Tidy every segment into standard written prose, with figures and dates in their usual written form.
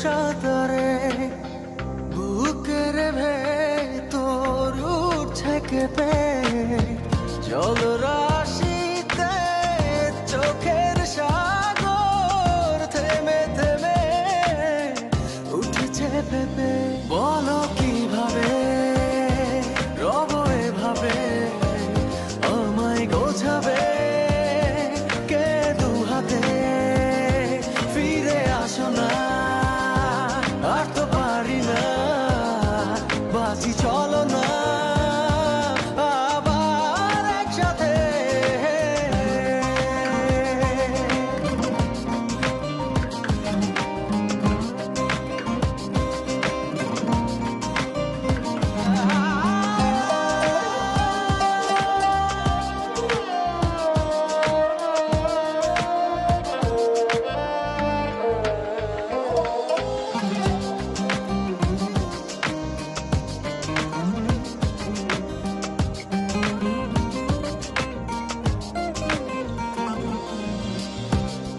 সাঁতারে বুকের ভেতর উঠছে কেঁপে জলরাশিতে চোখের সাগর থেমে থেমে উঠেছে ভেবে বলো কিভাবে রব এভাবে আমায় গোছাবে কে দু হাতে ফিরে আসো না আর তো পারি না বাঁচি চলো না আবার একসাথে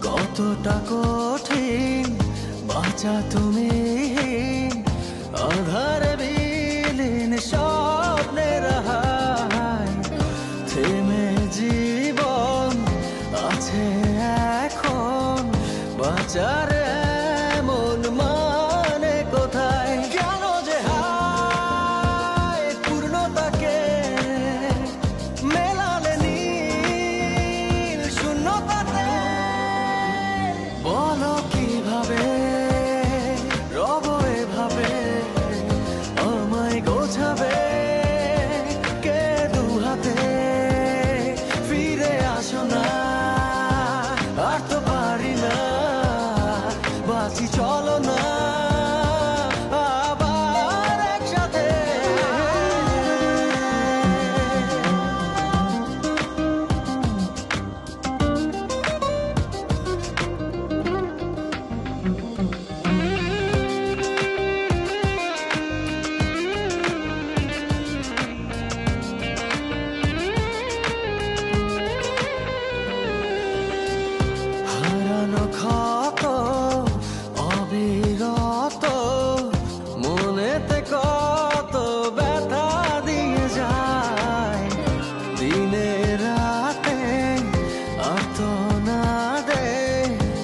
কতটা কঠিন বাঁচা তুমি আধারে বিলীন স্বপ্নের হায় থেমে জীবন আছে এখন বাঁচার এমন মানে কোথায় কেন যে হায় পূর্ণতাকে মেলালে নীল শূন্যতাতে বলো কিভাবে রব এভাবে আমায় গোছাবে কে দু হাতে ফিরে আসো না আর তো পারি না বাঁচি চলো না আবার একসাথে হারানো ক্ষত অবিরত মনেতে কত ব্যথা দিয়ে যায় দিনে রাতে আর্তনাদে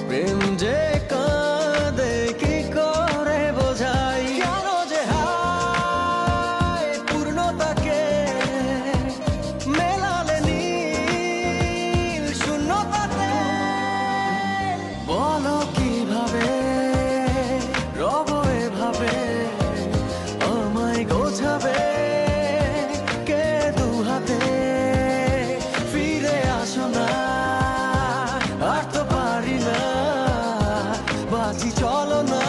প্রেম যে কাঁদে কি করে বোঝাই কেন যে হায় পূর্ণতাকে মেলালে নীল শূন্যতাতে বলো কিভাবে রব এভাবে আমায় গোছাবে কে দু হাতে ফিরে আসো না আর তো পারি না বাঁচি চলো না